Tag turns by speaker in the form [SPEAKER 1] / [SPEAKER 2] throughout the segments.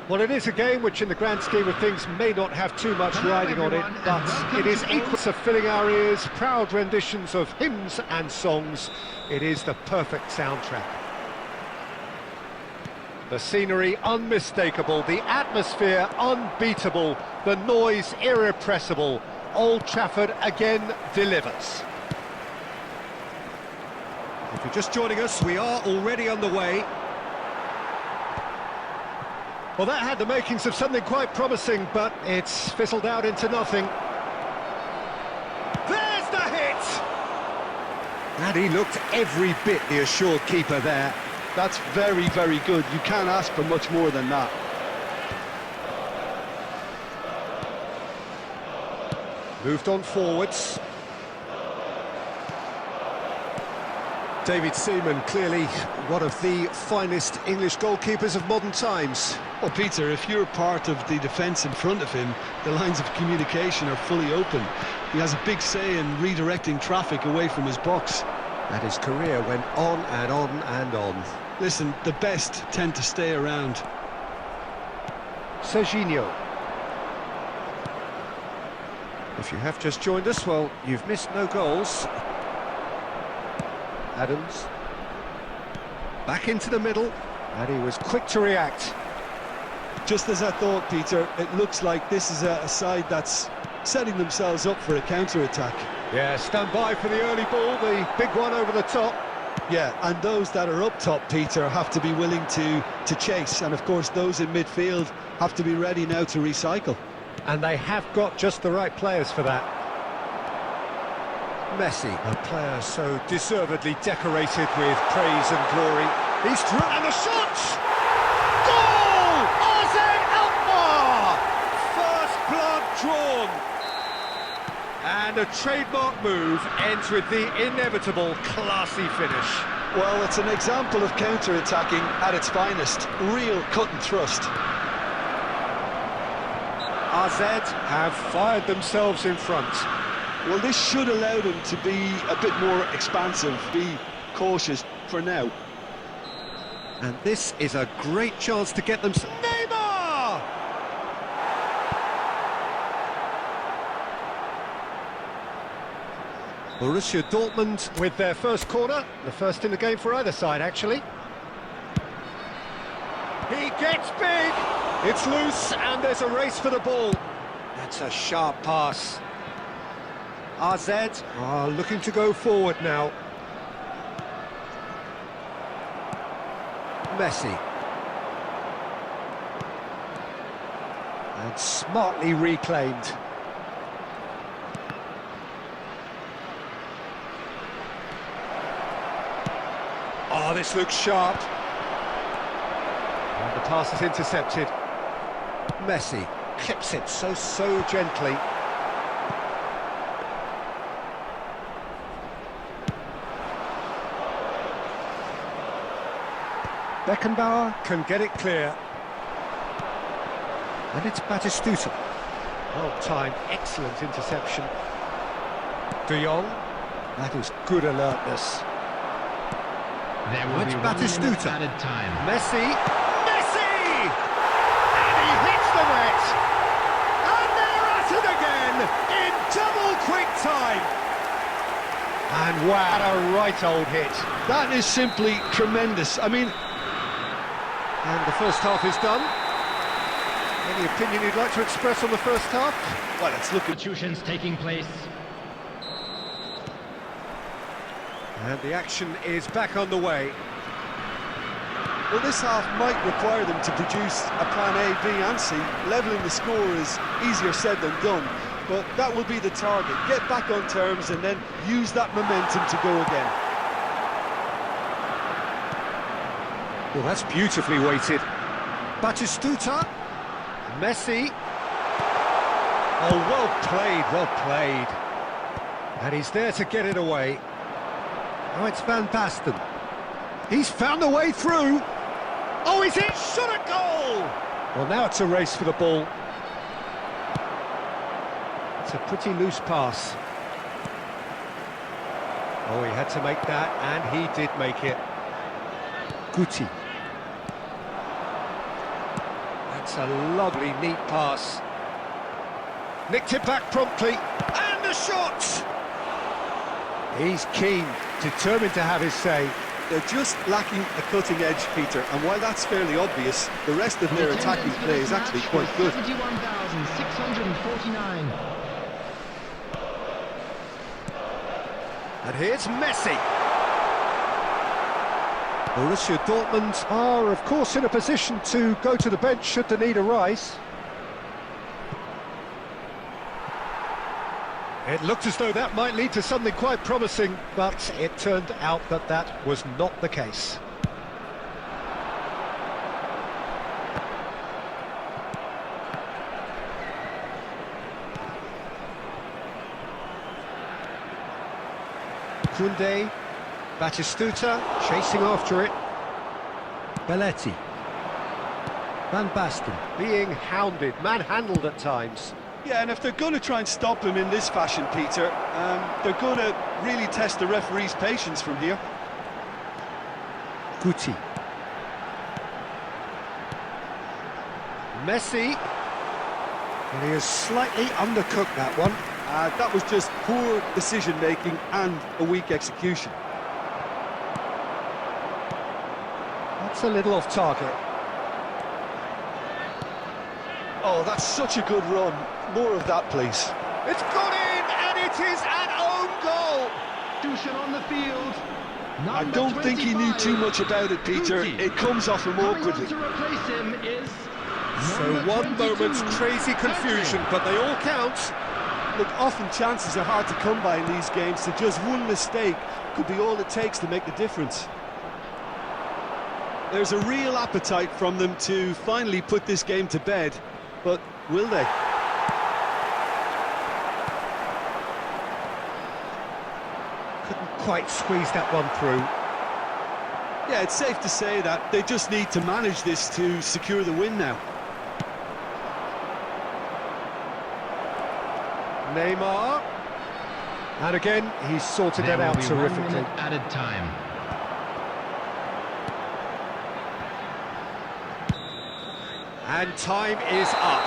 [SPEAKER 1] Well, it is a game which in the grand scheme of things may not have too much riding on it, but it is equal to filling our ears, proud renditions of hymns and songs. It is the perfect soundtrack. The scenery unmistakable, the atmosphere unbeatable, the noise irrepressible. Old Trafford again delivers. If you're just joining us, we are already on the way. Well, that had the makings of something quite promising, but it's fizzled out into nothing. There's the hit! And he looked every bit the assured keeper there.
[SPEAKER 2] That's very, very good. You can't ask for much more than that.
[SPEAKER 1] Moved on forwards. David Seaman, clearly one of the finest English goalkeepers of modern times.
[SPEAKER 2] Well, Peter, if you're part of the defence in front of him, the lines of communication are fully open. He has a big say in redirecting traffic away from his box.
[SPEAKER 1] And his career went on and on and on.
[SPEAKER 2] Listen, the best tend to stay around.
[SPEAKER 1] Serginho. If you have just joined us, well, you've missed no goals. Adams. Back into the middle, and he was quick to react.
[SPEAKER 2] Just as I thought, Peter, it looks like this is a side that's setting themselves up for a counter-attack.
[SPEAKER 1] Yeah, stand by for the early ball, the big one over the top.
[SPEAKER 2] Yeah, and those that are up top, Peter, have to be willing to chase, and of course those in midfield have to be ready now to recycle.
[SPEAKER 1] And they have got just the right players for that. Messi, a player so deservedly decorated with praise and glory. He's through, and the shot! Goal! Ozan Alkmaar! First blood drawn. And a trademark move ends with the inevitable classy finish.
[SPEAKER 2] Well, it's an example of counter-attacking at its finest. Real cut and thrust.
[SPEAKER 1] AZ have fired themselves in front.
[SPEAKER 2] Well, this should allow them to be a bit more expansive, be cautious for now.
[SPEAKER 1] And this is a great chance to get them... Neymar! Borussia Dortmund with their first corner, the first in the game for either side, actually. He gets big! It's loose, and there's a race for the ball. That's a sharp pass. AZ are looking to go forward now. Messi. And smartly reclaimed. Oh, this looks sharp. And the pass is intercepted. Messi clips it so gently. Beckenbauer can get it clear. And it's Batistuta. Well timed, excellent interception. De Jong. That is good alertness.
[SPEAKER 3] There will be
[SPEAKER 1] Batistuta.
[SPEAKER 3] added time.
[SPEAKER 1] Messi. Messi! And he hits the net. And they're at it again in double quick time. And wow, what a right old hit.
[SPEAKER 2] That is simply tremendous. I mean...
[SPEAKER 1] And the first half is done. Any opinion you'd like to express on the first half?
[SPEAKER 2] Well, let's look at...
[SPEAKER 3] Substitutions taking place.
[SPEAKER 1] And the action is back on the way.
[SPEAKER 2] Well, this half might require them to produce a plan A, B and C. Levelling the score is easier said than done, but that will be the target. Get back on terms and then use that momentum to go again.
[SPEAKER 1] Well, that's beautifully weighted. Batistuta. Messi. Oh, well played, well played. And he's there to get it away. Now it's Van Basten. He's found the way through. Oh, he's hit! Shot at goal! Well, now it's a race for the ball. It's a pretty loose pass. Oh, he had to make that, and he did make it. Guti. That's a lovely, neat pass. Nicked it back promptly, and the shot! He's keen, determined to have his say.
[SPEAKER 2] They're just lacking a cutting edge, Peter, and while that's fairly obvious, the rest of their attacking play is actually quite good.
[SPEAKER 3] 71,649.
[SPEAKER 1] And here's Messi. Borussia Dortmund are, of course, in a position to go to the bench should the need arise. It looked as though that might lead to something quite promising, but it turned out that that was not the case. Koundé, Batistuta chasing after it. Belletti. Van Basten being hounded, manhandled at times.
[SPEAKER 2] Yeah, and if they're going to try and stop him in this fashion, Peter, they're going to really test the referee's patience from here.
[SPEAKER 1] Guti. Messi. And he has slightly undercooked that one.
[SPEAKER 2] That was just poor decision-making and a weak execution.
[SPEAKER 1] That's a little off target.
[SPEAKER 2] Oh, that's such a good run. More of that, please.
[SPEAKER 1] It's gone in, and it is an own goal.
[SPEAKER 3] Dushan on the field.
[SPEAKER 2] I don't think he knew too much about it, Peter. It comes off him awkwardly.
[SPEAKER 3] To replace him is
[SPEAKER 1] So one moment's crazy confusion, but they all count.
[SPEAKER 2] Look, often chances are hard to come by in these games, so just one mistake could be all it takes to make the difference. There's a real appetite from them to finally put this game to bed, but will they?
[SPEAKER 1] Couldn't quite squeeze that one through.
[SPEAKER 2] Yeah, it's safe to say that they just need to manage this to secure the win now.
[SPEAKER 1] Neymar. And again, he's sorted that out terrifically.
[SPEAKER 3] Added time.
[SPEAKER 1] And time is up.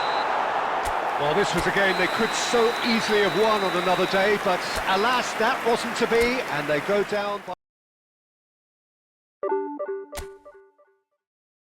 [SPEAKER 1] Well, this was a game they could so easily have won on another day, but alas, that wasn't to be, and they go down by...